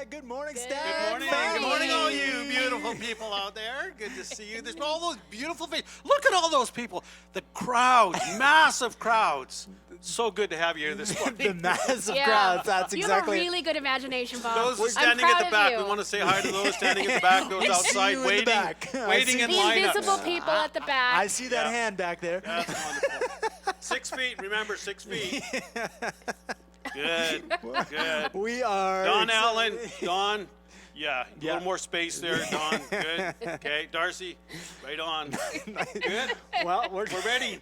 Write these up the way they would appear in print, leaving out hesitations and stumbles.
Good morning, Good StAAC. Good morning. Good morning, all you beautiful people out there. Good to see you. There's all those beautiful faces. Look at all those people. The crowds, massive crowds. So good to have you here this The morning. massive crowds. That's you exactly have a really good imagination, Bob. Those I'm standing at proud the of back, you. we want to say hi to those standing at the back, those see outside you in the waiting, back. I waiting see in the lineups. invisible people at the back. I see that Yeah. hand back there. That's wonderful. 6 feet, remember, 6 feet. Good, good. We are Don excited. Allen, Don, yeah, a Yeah. little more space there, Don, good. Okay, Darcy, right on. Good, Well, we're ready.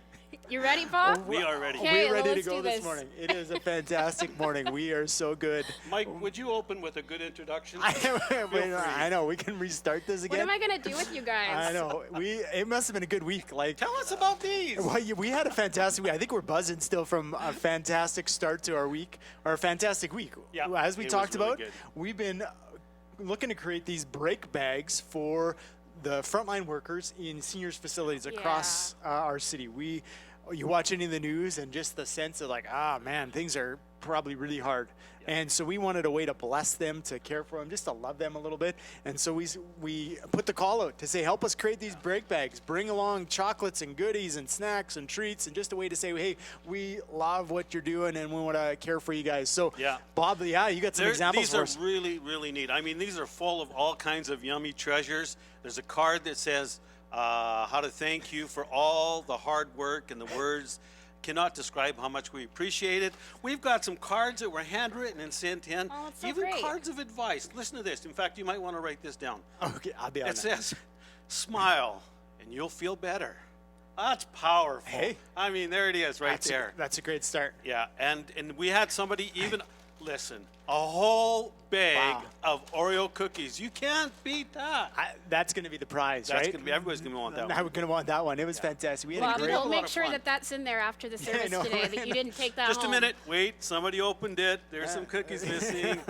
You ready, Bob? We are ready. Okay, we're ready to let's go do this this. morning. It is a fantastic morning. We are so good. Mike, would you open with a good introduction? I know. We can restart this What again. am I going to do with you guys? I know. It must have been a good week. Like, Tell us about these. well, we had a fantastic week. I think we're buzzing still from a fantastic start to our week, or a fantastic week. Yeah, As we it was talked really about, good. we've been looking to create these break bags for the frontline workers in seniors facilities across our city. You watch any of the news and just the sense of like, man, things are probably really hard. And so we wanted a way to bless them, to care for them, just to love them a little bit. And so we put the call out to say, help us create these break bags. Bring along chocolates and goodies and snacks and treats, and just a way to say, hey, we love what you're doing and we want to care for you guys. So, Yeah. Bob, you got some examples These for are us. really, really neat. I mean, these are full of all kinds of yummy treasures. There's a card that says how to thank you for all the hard work, and the words cannot describe how much we appreciate it. We've got some cards that were handwritten and sent in. Oh, that's so even great. cards of advice. Listen to this. In fact, you might want to write this down. Okay, I'll be on It that. says, smile and you'll feel better. That's powerful. Hey. I mean, there it is right there. That's a great start. Yeah, and we had somebody even, listen, a whole bag Wow. of Oreo cookies. You can't beat that. That's going to be the prize, That's right? gonna be, everybody's going to want that Now one. we're going to want that one. It was fantastic. We had Well, a great. have a we'll lot make of sure fun. that that's in there after the I service know, today, right? that you didn't take that Just home. a minute. Wait, somebody opened it. There's some cookies missing.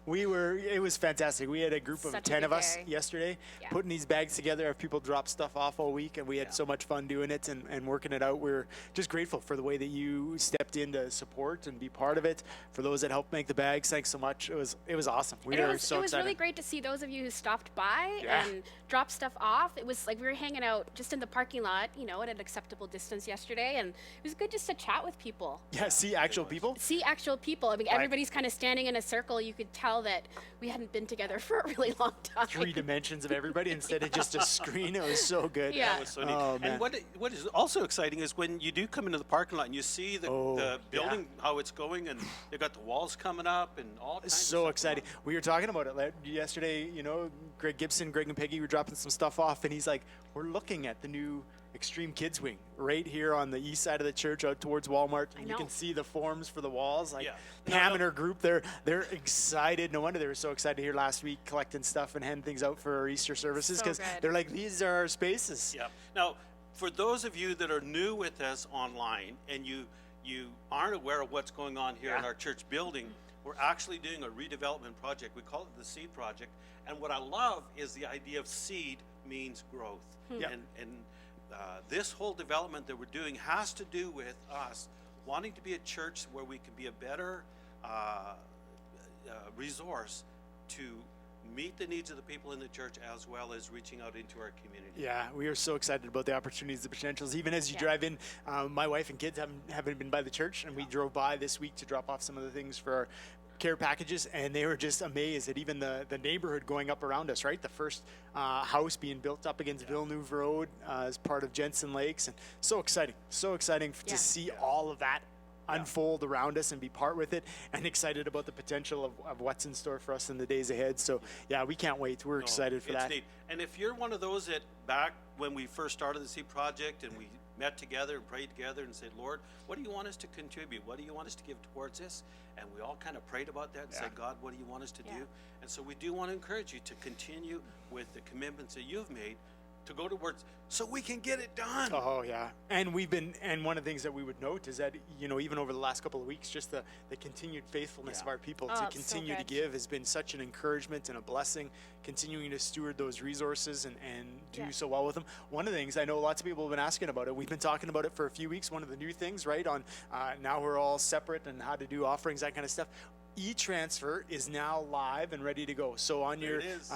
It was fantastic. We had a group of Such a 10 of good us day. yesterday Yeah. putting these bags together of people drop stuff off all week, and we had so much fun doing it and working it out. We're just grateful for the way that you stepped in to support and be part of it. For those that helped make the bags, thanks so much. It was awesome. We And were it was, so it was excited. really great to see those of you who stopped by Yeah. and dropped stuff off. It was like we were hanging out just in the parking lot, at an acceptable distance yesterday, and it was good just to chat with people. Yeah, see actual people. See actual people. I mean, Right. everybody's kind of standing in a circle. You could tell that we hadn't been together for a really long time. 3 dimensions of everybody instead of just a screen. It was so good. Yeah. That was so neat. Oh, man. And what is also exciting is when you do come into the parking lot and you see the yeah. building, how it's going, and they've got the walls coming up and all kinds It's of so stuff exciting. going We were talking about it yesterday. Greg Gibson, Greg and Peggy were dropping some stuff off, and he's like, "We're looking at the new Extreme Kids Wing right here on the east side of the church, out towards Walmart. And you know. can see the forms for the walls. Like Yeah. Pam No. and her group, they're excited. No wonder they were so excited here last week, collecting stuff and handing things out for our Easter services, So because good. they're like, these are our spaces. Yeah. Now, for those of you that are new with us online and you aren't aware of what's going on here in Yeah. our church building, we're actually doing a redevelopment project. We call it the Seed Project. And what I love is the idea of seed means growth. Yeah. And this whole development that we're doing has to do with us wanting to be a church where we can be a better resource to meet the needs of the people in the church, as well as reaching out into our community. Yeah, we are so excited about the opportunities, the potentials. Even as you Yeah. drive in, my wife and kids haven't been by the church, and we drove by this week to drop off some of the things for our care packages, and they were just amazed at even the neighborhood going up around us, right? The first house being built up against Villeneuve Road as part of Jensen Lakes, and so exciting Yeah. to see all of that unfold around us and be part with it, and excited about the potential of what's in store for us in the days ahead. So yeah, we can't wait. We're No, excited for it's that. neat. And if you're one of those that back when we first started the Seed Project and we met together and prayed together and said, Lord, what do you want us to contribute? What do you want us to give towards this? And we all kind of prayed about that and said, God, what do you want us to Yeah. do? And so we do want to encourage you to continue with the commitments that you've made to go towards so we can get it done. Oh yeah, and one of the things that we would note is that even over the last couple of weeks, just the continued faithfulness Yeah. of our people Oh, to it's so continue to good. give has been such an encouragement and a blessing. Continuing to steward those resources and do Yeah. so well with them. One of the things I know lots of people have been asking about it. We've been talking about it for a few weeks. One of the new things, right? On now we're all separate and how to do offerings, that kind of stuff. e-transfer is now live and ready to go. So on There your it is.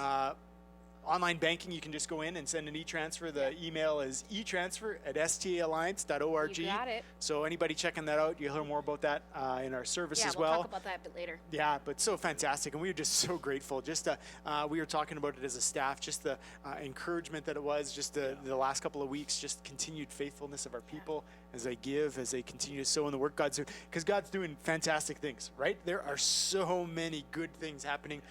online banking, you can just go in and send an e-transfer. The email is etransfer@staalliance.org. You got it. So anybody checking that out, you'll hear more about that in our service Yeah, as we'll well. talk about that a bit later. Yeah, but so fantastic, and we were just so grateful. Just we were talking about it as a staff, just the encouragement that it was, just the last couple of weeks, just continued faithfulness of our people as they give, as they continue to sow in the work God's doing, because God's doing fantastic things, right? There are so many good things happening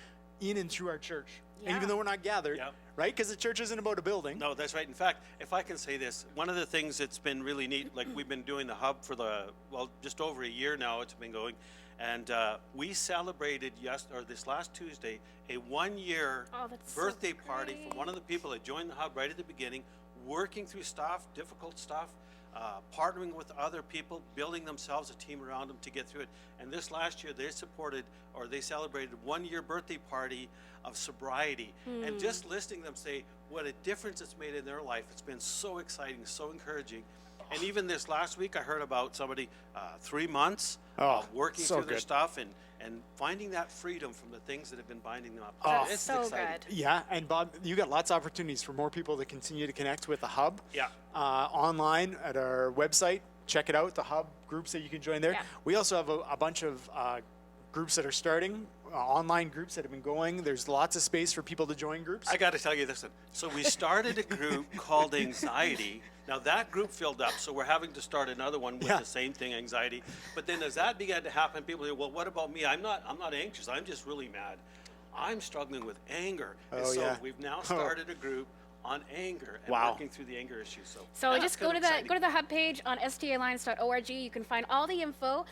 in and through our church, Yeah. even though we're not gathered, Yeah. right? Because the church isn't about a building. No, that's right. In fact, if I can say this, one of the things that's been really neat, like we've been doing the hub for just over a year now it's been going, and we celebrated this last Tuesday a 1-year Oh, that's so birthday party great. for one of the people that joined the hub right at the beginning, working through stuff, difficult stuff, partnering with other people, building themselves a team around them to get through it. And this last year, they celebrated 1-year birthday party of sobriety. And just listening to them say what a difference it's made in their life, it's been so exciting, so encouraging. And even this last week, I heard about somebody 3 months working so through their good. stuff and finding that freedom from the things that have been binding them up. Oh. It's So exciting. good. Yeah, and Bob, you got lots of opportunities for more people to continue to connect with the hub. Yeah. Online at our website. Check it out, the hub groups that you can join there. Yeah. We also have a bunch of groups that are starting, online groups that have been going. There's lots of space for people to join groups. I got to tell you this one. So we started a group called Anxiety. Now that group filled up, so we're having to start another one with Yeah. the same thing, anxiety. But then as that began to happen, people say, "Well, what about me? I'm not anxious. I'm just really mad. I'm struggling with anger." And Oh, so yeah. we've now started a group on anger and Wow. working through the anger issue. So yeah, just it's go kind to of the exciting. hub page on StAAlliance.org. You can find all the info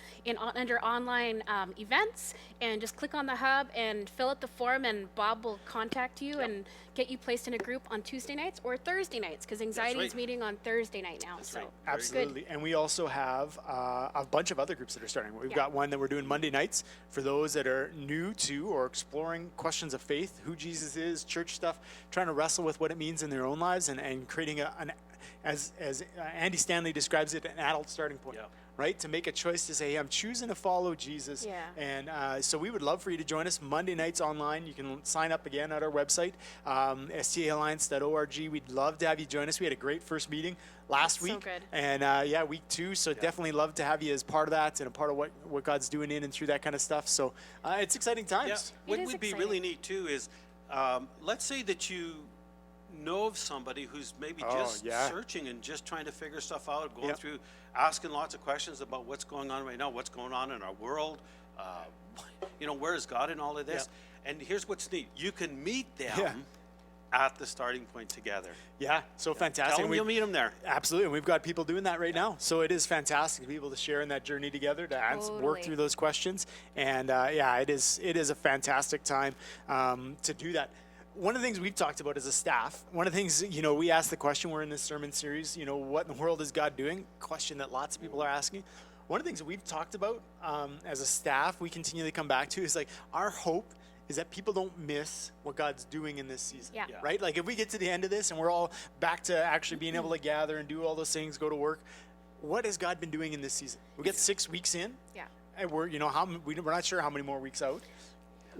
under online events, and just click on the hub and fill out the form, and Bob will contact you and get you placed in a group on Tuesday nights or Thursday nights, because Anxiety is right. meeting on Thursday night now. That's So right. Very good. Absolutely. And we also have a bunch of other groups that are starting. We've Yeah. got one that we're doing Monday nights for those that are new to or exploring questions of faith, who Jesus is, church stuff, trying to wrestle with what it means in their own lives, and creating as Andy Stanley describes it, an adult starting point. Yeah. Right? To make a choice to say, hey, I'm choosing to follow Jesus. Yeah. And so we would love for you to join us Monday nights online. You can sign up again at our website, staalliance.org. We'd love to have you join us. We had a great first meeting last So week. good. And week 2. So definitely love to have you as part of that and a part of what God's doing in and through that kind of stuff. So it's exciting times. Yeah. What is would be exciting. really neat too is, let's say that you know of somebody who's maybe Oh, just yeah. searching and just trying to figure stuff out, going Yep. through, asking lots of questions about what's going on right now, what's going on in our world, where is God in all of this? And here's what's neat: you can meet them Yeah. at the starting point together. Yeah, so fantastic. Tell them you'll meet them there. Absolutely, and we've got people doing that right now. So it is fantastic to be able to share in that journey together, to work Totally. through those questions, and it is a fantastic time to do that. One of the things we've talked about as a staff, one of the things, we asked the question, we're in this sermon series, what in the world is God doing? Question that lots of people are asking. One of the things that we've talked about as a staff, we continually come back to, is like our hope is that people don't miss what God's doing in this season. Yeah. Yeah. Right? Like if we get to the end of this and we're all back to actually being able to gather and do all those things, go to work, what has God been doing in this season? We get 6 weeks in, Yeah. and we're not sure how many more weeks out.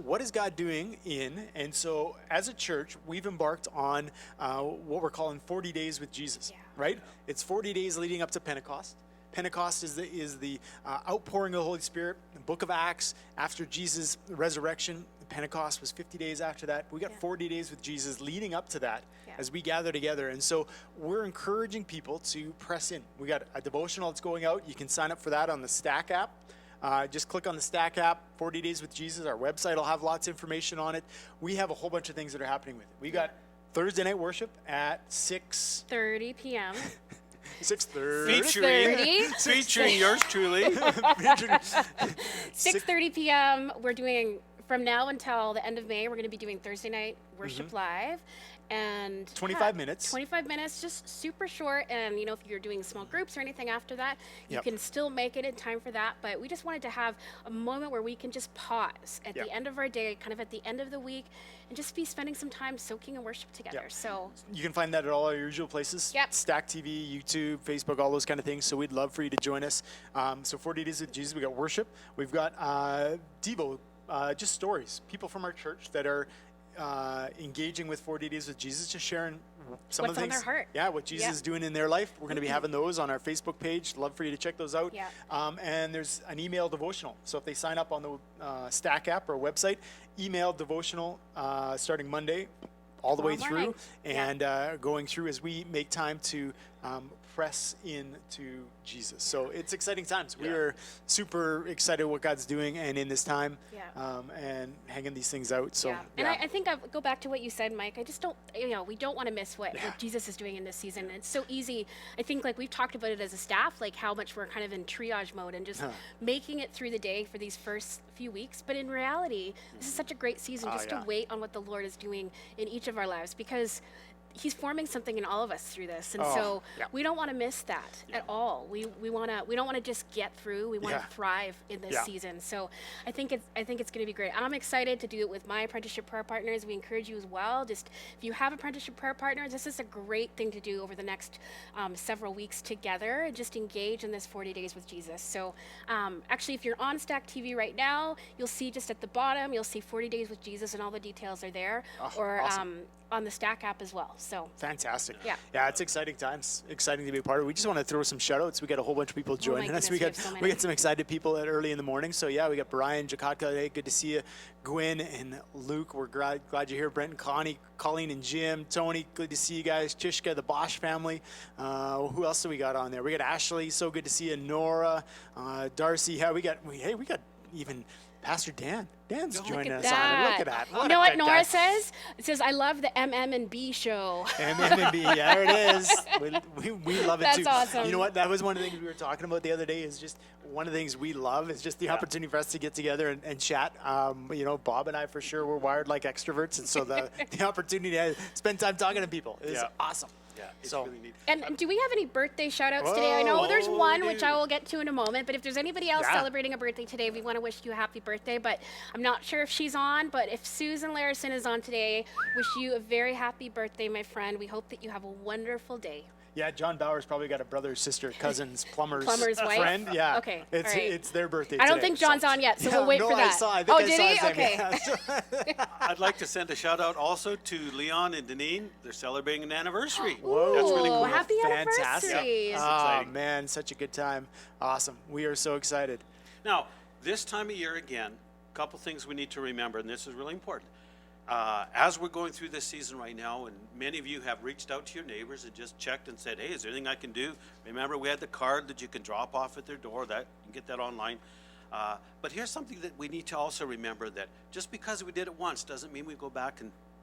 What is God doing in? And so as a church, we've embarked on what we're calling 40 days with Jesus, Yeah. right? It's 40 days leading up to Pentecost. Pentecost is the outpouring of the Holy Spirit. The book of Acts, after Jesus' resurrection, Pentecost was 50 days after that. We got Yeah. 40 days with Jesus leading up to that Yeah. as we gather together. And so we're encouraging people to press in. We got a devotional that's going out. You can sign up for that on the StAAC app. Just click on the StAAC app, 40 Days with Jesus. Our website will have lots of information on it. We have a whole bunch of things that are happening with it. We got Thursday night worship at 30 p.m. 6:30. Featuring yours truly. 6:30 p.m. We're doing from now until the end of May. We're going to be doing Thursday night worship live, And 25 minutes. 25 minutes, just super short. And, if you're doing small groups or anything after that, you Yep. can still make it in time for that. But we just wanted to have a moment where we can just pause at Yep. the end of our day, kind of at the end of the week, and just be spending some time soaking in worship together. Yep. So You can find that at all our usual places. Yep. StAAC TV, YouTube, Facebook, all those kind of things. So we'd love for you to join us. So 40 Days with Jesus, we got worship. We've got Devo, just stories. People from our church that are engaging with 40 Days with Jesus, just sharing some of What's the on things. their heart. Yeah, what Jesus Yeah. is doing in their life. We're going to be having those on our Facebook page. Love for you to check those out. Yeah. And there's an email devotional. So if they sign up on the StAAC app or website, email devotional starting Monday all the way Tomorrow through, morning. Yeah. and going through as we make time to press into Jesus. So it's exciting times. We Yeah. are super excited what God's doing and in this time, Yeah. and hanging these things out. So yeah. And I think I go back to what you said, Mike. I just don't, we don't want to miss what Jesus is doing in this season. It's so easy. I think like we've talked about it as a staff, like how much we're kind of in triage mode and just making it through the day for these first few weeks. But in reality, this is such a great season just to wait on what the Lord is doing in each of our lives, because He's forming something in all of us through this, and so we don't want to miss that at all. We don't want to just get through. We want to thrive in this season. So I think it's going to be great. I'm excited to do it with my apprenticeship prayer partners. We encourage you as well. Just if you have apprenticeship prayer partners, this is a great thing to do over the next several weeks together. Just engage in this 40 Days with Jesus. So actually, if you're on StAAC TV right now, you'll see just at the bottom, you'll see 40 Days with Jesus, and all the details are there. Awesome. On the StAAC app as well. So fantastic. Yeah. It's exciting times. Exciting to be a part of. We just want to throw some shout outs. We got a whole bunch of people joining us. goodness, We we got have so we many. got some excited people at early in the morning. So yeah, we got Brian, Jakotka, hey, good to see you. Gwen and Luke, we're glad you're here. Brent and Connie, Colleen and Jim, Tony, good to see you guys. Chishka, the Bosch family. Who else do we got on there? We got Ashley, so good to see you. Nora, Darcy. Yeah, we got even Pastor Dan. Dan's joining us on it. Look at that. You know what Nora says? It says, I love the MM&B show. M&B, there it is. We love it That's too. awesome. You know what? That was one of the things we were talking about the other day. Is just one of the things we love is just the opportunity for us to get together and chat. Bob and I for sure we're wired like extroverts, and so the opportunity to spend time talking to people is awesome. Yeah, it's So- really neat. And do we have any birthday shout-outs today? I know there's Whoa, one, we which do. I will get to in a moment. But if there's anybody else Yeah. celebrating a birthday today, we want to wish you a happy birthday. But I'm not sure if she's on. But if Susan Larison is on today, wish you a very happy birthday, my friend. We hope that you have a wonderful day. Yeah, John Bauer's probably got a brother, sister, cousin's plumber's Plumber's wife? friend. Yeah. Okay, It's all right. it's their birthday. I don't today, think John's so- on yet, so Yeah, we'll wait no, for that. I saw. I think Oh, I did saw he? his name, Okay. yeah. I'd like to send a shout out also to Leon and Deneen. They're celebrating an anniversary. Whoa. That's really Ooh, cool. happy Fantastic. anniversary. Yep. Oh exciting. man, such a good time. Awesome. We are so excited. Now, this time of year again, a couple things we need to remember, and this is really important. As we're going through this season right now, and many of you have reached out to your neighbors and just checked and said, hey, is there anything I can do? Remember, we had the card that you can drop off at their door. That you can get that online. But here's something that we need to also remember, that just because we did it once doesn't mean we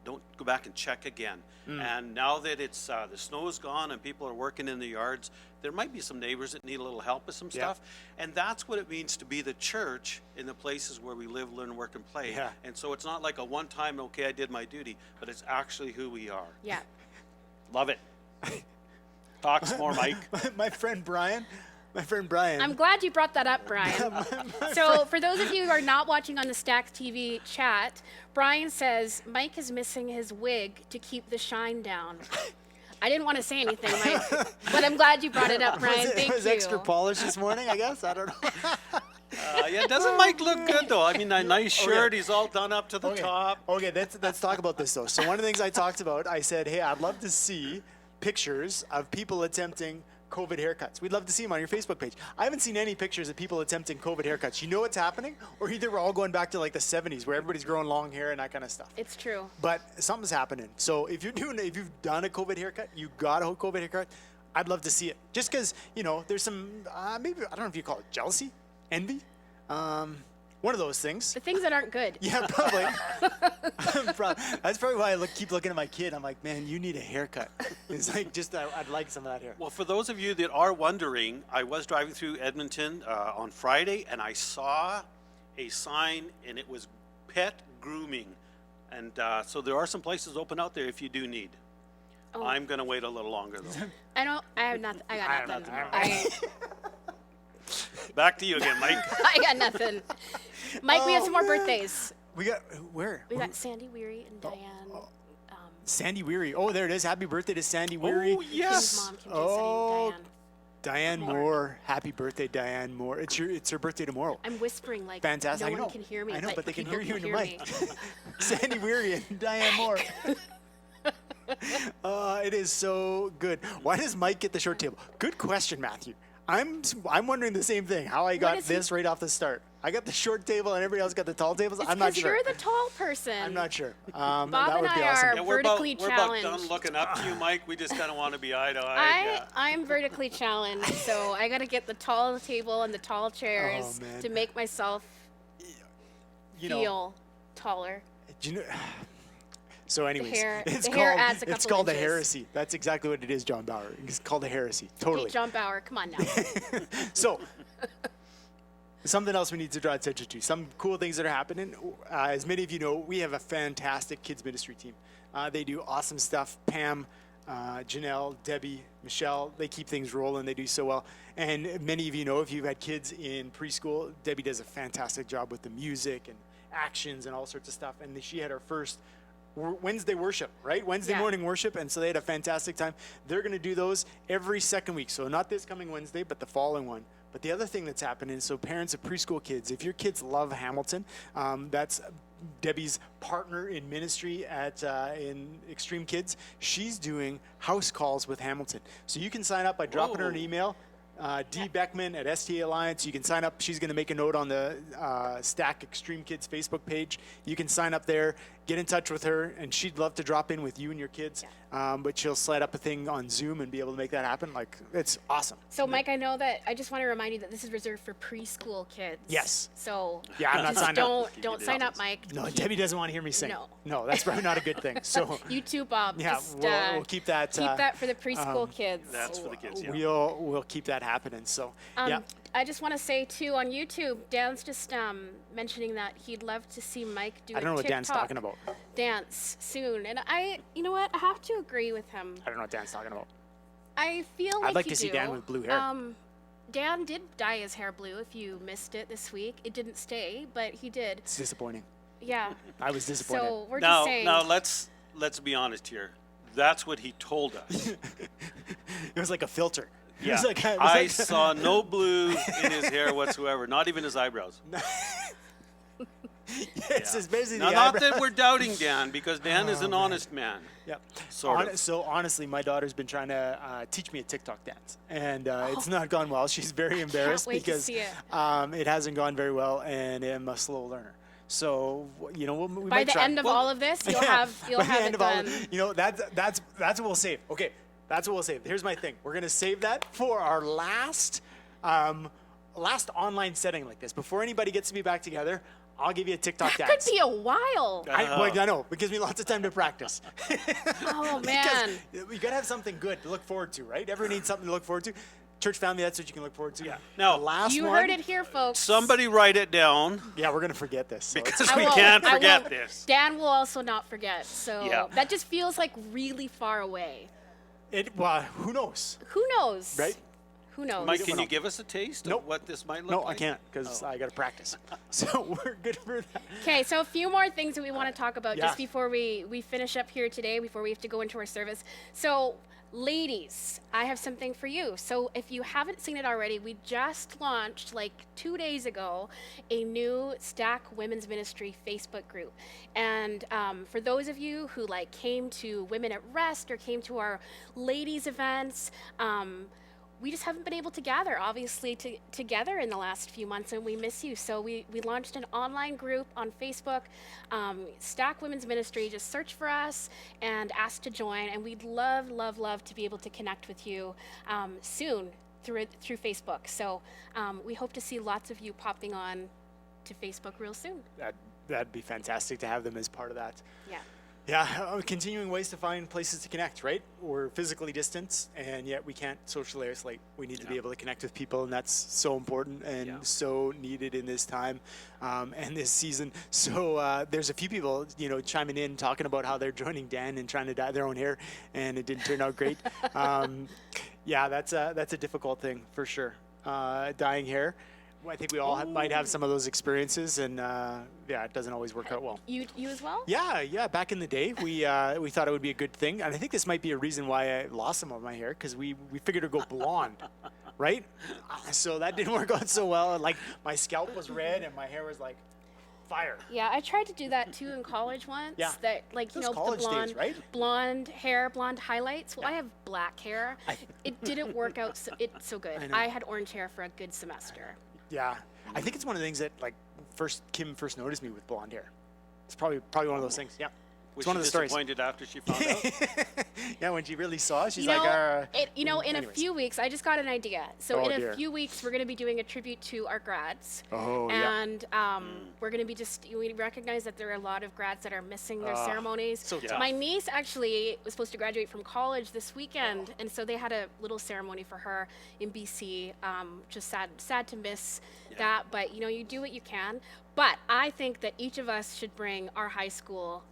don't go back and check again. And now that it's the snow is gone and people are working in the yards, there might be some neighbors that need a little help with some Yeah. stuff. And that's what it means to be the church in the places where we live, learn, work, and play. Yeah. And so it's not like a one-time, okay, I did my duty, but it's actually who we are. Yeah. Love it. Talk some more, Mike. My friend Brian. I'm glad you brought that up, Brian. So for those of you who are not watching on the StAAC TV chat, Brian says Mike is missing his wig to keep the shine down. I didn't want to say anything, Mike, but I'm glad you brought it up, Brian. Thank it was you. extra polished this morning, I guess. I don't know. Yeah, doesn't Mike look good, though? I mean, a nice shirt, he's all done up to the top. Okay, let's talk about this though. So one of the things I talked about, I said, hey, I'd love to see pictures of people attempting COVID haircuts. We'd love to see them on your Facebook page. I haven't seen any pictures of people attempting COVID haircuts. You know what's happening? Or either we're all going back to like the 70s where everybody's growing long hair and that kind of stuff. It's true. But something's happening. So if you've done a COVID haircut, you got a COVID haircut, I'd love to see it. Just because, there's some, maybe, I don't know if you call it jealousy, envy, one of those things. The things that aren't good. Yeah, probably. That's probably why I keep looking at my kid. I'm like, man, you need a haircut. It's like, I'd like some of that hair. Well, for those of you that are wondering, I was driving through Edmonton on Friday, and I saw a sign, and it was pet grooming. And so there are some places open out there if you do need. Oh. I'm going to wait a little longer, though. I have nothing. I got nothing. Back to you again, Mike. I got nothing. Mike, we have some more birthdays. We got where? We got Sandy Weary and Diane. Sandy Weary. Oh, there it is. Happy birthday to Sandy Weary. Oh, Kim's yes. mom, Kim Oh, Diane. Diane Moore. Happy birthday, Diane Moore. It's her birthday tomorrow. I'm whispering like Fantastic. no I know. one can hear me. I know, but they can people hear you in your mic. me. Sandy Weary and Diane Moore. It is so good. Why does Mike get the short table? Good question, Matthew. I'm wondering the same thing. How I got this right off the start. I got the short table and everybody else got the tall tables. It's I'm not 'cause sure. you're the tall person. I'm not sure. Bob that and would be I awesome. are Yeah, vertically we're about challenged. done looking up to you, Mike. We just kind of want to be eye to eye. I'm vertically challenged, so I got to get the tall table and the tall chairs Oh, man. to make myself You know, feel taller. do you know? So, anyways, hair- it's the hair called adds a it's couple called a inches. heresy. That's exactly what it is, John Bauer. It's called a heresy. Hey, Totally. John Bauer, come on now. So, something else we need to draw attention to. Some cool things that are happening. As many of you know, we have a fantastic kids ministry team. They do awesome stuff. Pam, Janelle, Debbie, Michelle, they keep things rolling. They do so well. And many of you know, if you've had kids in preschool, Debbie does a fantastic job with the music and actions and all sorts of stuff. And she had her first Wednesday worship, right? Wednesday Yeah. morning worship, and so they had a fantastic time. They're going to do those every second week, so not this coming Wednesday, but the following one. But the other thing that's happening, so parents of preschool kids, if your kids love Hamilton, that's Debbie's partner in ministry at in Extreme Kids. She's doing house calls with Hamilton, so you can sign up by dropping her an Whoa. email. D. Beckman at STA Alliance. You can sign up. She's going to make a note on the StAAC Extreme Kids Facebook page. You can sign up there, get in touch with her, and she'd love to drop in with you and your kids. But she'll slide up a thing on Zoom and be able to make that happen. Like, it's awesome. So, Mike, I know that I just want to remind you that this is reserved for preschool kids. Yes. So, Yeah, I'm not just signed up. don't sign up, Mike. No, Debbie doesn't want to hear me sing. No. That's probably not a good thing. So, You too, Bob. yeah, Just, we'll keep that. keep that for the preschool kids. That's for the kids, yeah. We'll keep that happening. So, yeah. I just want to say too on YouTube, Dan's just mentioning that he'd love to see Mike do. I don't know a what Dan's TikTok talking about. Dance soon, and you know what? I have to agree with him. I don't know what Dan's talking about. I feel like I'd like you to see do. Dan with blue hair. Dan did dye his hair blue. If you missed it this week, it didn't stay, but he did. It's disappointing. Yeah. I was disappointed. So we're Now, just saying. now let's be honest here. That's what he told us. It was like a filter. It Yeah. was like- it was I like- saw no blue in his hair whatsoever, not even his eyebrows. Yes, it's basically Now, the not eyebrow. that we're doubting Dan, because Dan is an honest man. Yeah. Sort of. So honestly, my daughter's been trying to teach me a TikTok dance, and it's not gone well. She's very embarrassed wait to because see it. It hasn't gone very well, and I'm a slow learner. So we By might the try. end of all of this, you'll have By the it end of all, done. that's what we'll save. Okay, that's what we'll save. Here's my thing. We're gonna save that for our last online setting like this. Before anybody gets to be back together, I'll give you a TikTok That dance. could be a while. I know. It gives me lots of time to practice. Oh man. Because you gotta have something good to look forward to, right? Everyone needs something to look forward to. Church family, that's what you can look forward to. Yeah. Now, the last You one. heard it here, folks. Somebody write it down, Yeah, we're gonna forget this. So it's- because I we won't. can't I forget won't. this. Dan will also not forget. So Yeah. that just feels like really far away. well, who knows, Who knows? right? Who knows? Mike, can you give us a taste Nope. of what this might look No, like? I can't because I gotta practice. So we're good for that. Okay, so a few more things that we want to talk about Yeah. just before we finish up here today, before we have to go into our service. So, ladies, I have something for you. So, if you haven't seen it already, we just launched like 2 days ago a new StAAC Women's Ministry Facebook group. And for those of you who like came to Women at Rest or came to our ladies events, we just haven't been able to gather, obviously, together in the last few months, and we miss you. So we launched an online group on Facebook, StAAC Women's Ministry. Just search for us and ask to join, and we'd love, love, love to be able to connect with you soon through Facebook. So we hope to see lots of you popping on to Facebook real soon. That'd be fantastic to have them as part of that. Yeah. Yeah, continuing ways to find places to connect, right? We're physically distant, and yet we can't socially isolate. We need to be able to connect with people, and that's so important and so needed in this time and this season. So there's a few people, chiming in, talking about how they're joining Dan and trying to dye their own hair, and it didn't turn out great. Yeah, that's a difficult thing for sure. Dyeing hair. I think we all might have some of those experiences, and it doesn't always work out well. You as well? Yeah. Back in the day, we thought it would be a good thing, and I think this might be a reason why I lost some of my hair, because we figured to go blonde, right? So that didn't work out so well. Like my scalp was red, and my hair was like fire. Yeah, I tried to do that too in college once. Yeah. That the college blonde, days, right? blonde hair, blonde highlights. Well, I have black hair. It didn't work out so good. know. I had orange hair for a good semester. Yeah, I think it's one of the things that Kim first noticed me with blonde hair. It's probably one of those things. Yeah. Was It's one she of the stories. disappointed after she found out? Yeah, when she really saw it, she's In anyways. a few weeks, I just got an idea. So Oh, in dear. a few weeks, we're going to be doing a tribute to our grads. Oh, yeah. And we're going to be we recognize that there are a lot of grads that are missing their ceremonies. so tough. My niece actually was supposed to graduate from college this weekend, and so they had a little ceremony for her in BC. Just sad to miss that, but you do what you can. But I think that each of us should bring our high school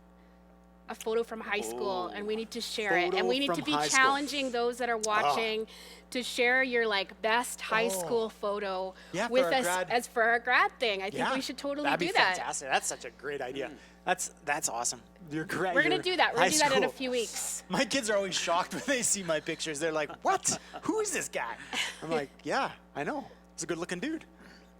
a photo from high school, and we need to share it, and we need to from be high school. challenging those that are watching to share your best high school photo Yeah, with for our us grad. as for our grad thing. I think Yeah, we should totally that'd do be that. fantastic. That's such a great idea. That's awesome. We're gonna do that. We're gonna do that in a few weeks. My kids are always shocked when they see my pictures. They're like, "What? Who is this guy?" I'm like, "Yeah, I know. He's a good-looking dude."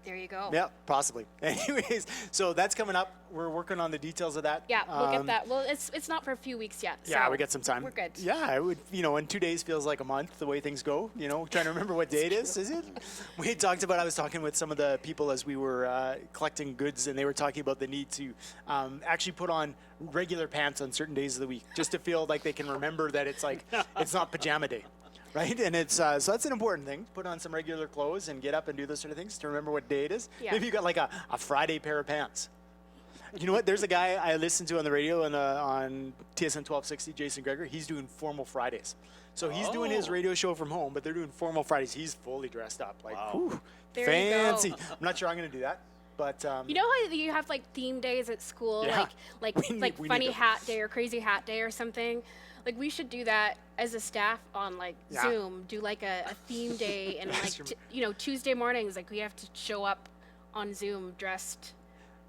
There you go. Yeah, possibly. Anyways, so that's coming up. We're working on the details of that. Yeah, we'll get that. Well, it's not for a few weeks yet. Yeah, so we got some time. We're good. Yeah, I would. In 2 days feels like a month. The way things go. Trying to remember what day it is. Is it? We had talked about. I was talking with some of the people as we were collecting goods, and they were talking about the need to actually put on regular pants on certain days of the week, just to feel like they can remember that it's it's not pajama day. Right, and it's so that's an important thing. Put on some regular clothes and get up and do those sort of things to remember what day it is. Yeah. Maybe you got like a Friday pair of pants. You know what? There's a guy I listened to on the radio on TSN 1260, Jason Greger. He's doing formal Fridays. So he's doing his radio show from home, but they're doing formal Fridays. He's fully dressed up, whew, There fancy. you go. I'm not sure I'm going to do that, but You know how you have theme days at school, Yeah. like We need funny them. hat day or crazy hat day or something? Like we should do that as a staff on Yeah. Zoom. Do a theme day and Tuesday mornings we have to show up on Zoom dressed.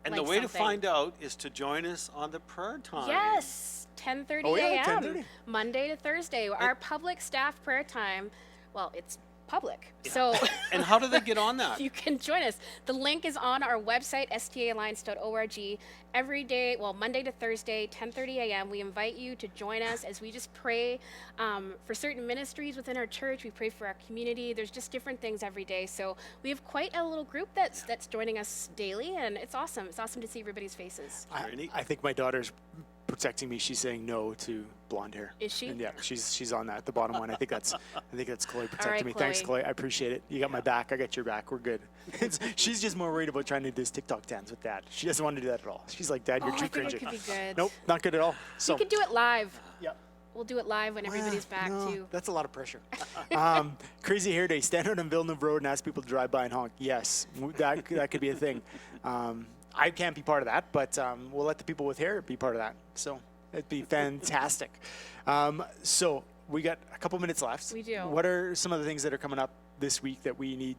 And like the way to something. find out is to join us on the prayer time. Yes, 10:30 Oh, yeah, a.m. 10:30. Monday to Thursday. Our public staff prayer time. Well, it's public, so. And how do they get on that? You can join us. The link is on our website, StAAlliance.org. Every day, Monday to Thursday, 10:30 a.m., we invite you to join us as we just pray for certain ministries within our church. We pray for our community. There's just different things every day. So we have quite a little group that's joining us daily, and it's awesome. It's awesome to see everybody's faces. Very neat. I think my daughter's protecting me. She's saying no to blonde hair. Is she? And yeah, she's on that. The bottom one. I think that's Chloe protecting right, me. Thanks, Chloe. Chloe. I appreciate it. You got my back. I got your back. We're good. She's just more worried about trying to do this TikTok dance with Dad. She doesn't want to do that at all. She's like, Dad, you're I too think cringy. it could be good. Nope, not good at all. So We could do it live. yeah. We'll do it live when everybody's back No, too. that's a lot of pressure. Crazy Hair Day. Stand out on Villeneuve Road and ask people to drive by and honk. Yes, that could be a thing. I can't be part of that, but we'll let the people with hair be part of that. So it'd be fantastic. So we got a couple minutes left. We do. What are some of the things that are coming up this week that we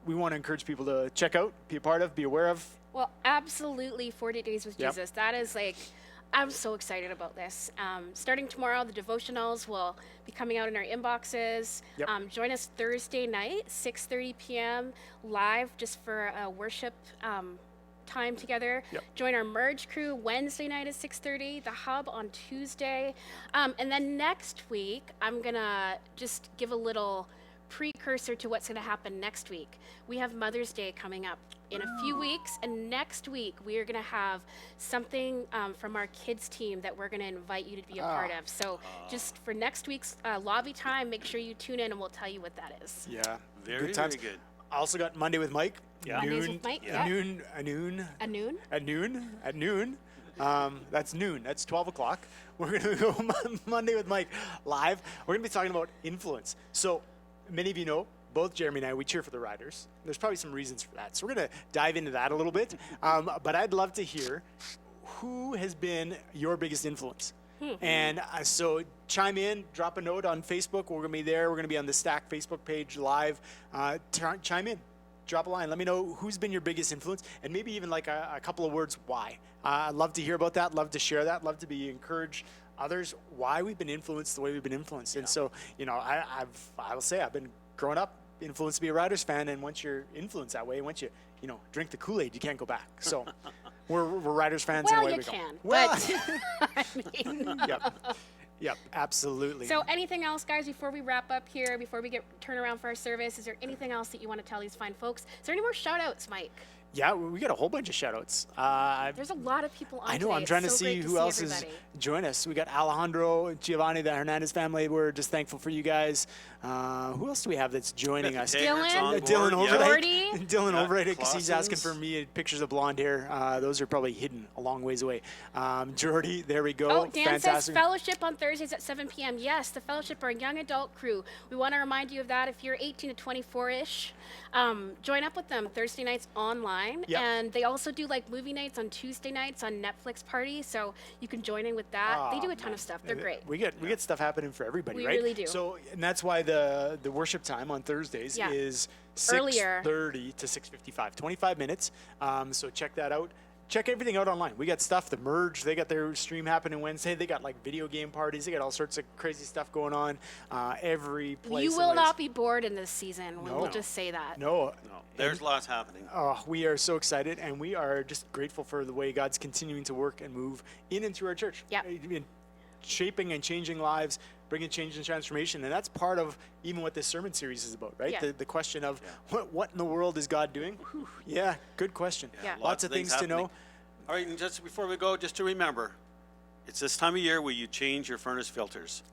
want to encourage people to check out, be a part of, be aware of? Well, absolutely 40 Days with Yep. Jesus. That is I'm so excited about this. Starting tomorrow, the devotionals will be coming out in our inboxes. Yep. Join us Thursday night, 6:30 p.m. live just for a worship time together. Yep. Join our Merge crew Wednesday night at 6:30, the Hub on Tuesday. And then next week, I'm going to just give a little precursor to what's going to happen next week. We have Mother's Day coming up in a few weeks, and next week we are going to have something from our kids team that we're going to invite you to be a part of. So just for next week's lobby time, make sure you tune in and we'll tell you what that is. Yeah. Very, good times. very good. I also got Monday with Mike. Yeah. Mondays with Mike, yeah. At noon. At noon? At noon. That's noon. That's 12 o'clock. We're going to go Monday with Mike live. We're going to be talking about influence. So many of you know, both Jeremy and I, we cheer for the Riders. There's probably some reasons for that. So we're going to dive into that a little bit. But I'd love to hear who has been your biggest influence. And so chime in, drop a note on Facebook. We're going to be there. We're going to be on the StAAC Facebook page live. Chime in, drop a line. Let me know who's been your biggest influence, and maybe even like a couple of words why. I'd love to hear about that. Love to share that. Love to be encourage others why we've been influenced the way we've been influenced. And so, you know, I will say I've been growing up influenced to be a Riders fan, and once you're influenced that way, once you drink the Kool-Aid, you can't go back. So we're Riders fans. Well, and away you we go. can. Well, But I mean. Yep, absolutely. So anything else, guys, before we wrap up here, before we turn around for our service, is there anything else that you want to tell these fine folks? Is there any more shout outs, Mike? Yeah, we got a whole bunch of shout outs. There's a lot of people on I know, today. I'm trying It's to so see great who else is join us. We got Alejandro, Giovanni, the Hernandez family. We're just thankful for you guys. Who else do we have that's joining us? Dylan. Dylan Jordy. Dylan Overright, because he's asking Clausen's. for me pictures of blonde hair. Those are probably hidden a long ways away. Jordy, there we go. Oh, Dan Fantastic. says fellowship on Thursdays at 7 p.m. Yes, the fellowship, our young adult crew. We want to remind you of that. If you're 18 to 24-ish, join up with them Thursday nights online. Yep. And they also do like movie nights on Tuesday nights on Netflix Party, so you can join in with that. They do a ton of stuff. They're great. We get stuff happening for everybody, We right? really do. So, and that's why the worship time on Thursdays is Earlier. 6:30 to 6:55, 25 minutes. So check that out. Check everything out online. We got stuff. The Merge, they got their stream happening Wednesday. They got like video game parties. They got all sorts of crazy stuff going on. Every place. You will not be bored in this season. No. We'll just say that. No. There's lots happening. Oh, we are so excited, and we are just grateful for the way God's continuing to work and move in and through our church. Yep. In shaping and changing lives, bringing change and transformation, and that's part of even what this sermon series is about, right? Yeah. The question of what in the world is God doing? Whew, yeah, good question. Yeah. Lots of things to know. happening. All right, and just before we go, just to remember, it's this time of year where you change your furnace filters.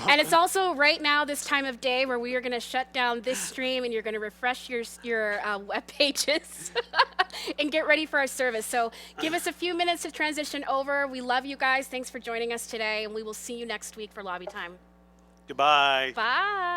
And it's also right now, this time of day, where we are going to shut down this stream and you're going to refresh your web pages and get ready for our service. So give us a few minutes to transition over. We love you guys. Thanks for joining us today, and we will see you next week for lobby time. Goodbye. Bye.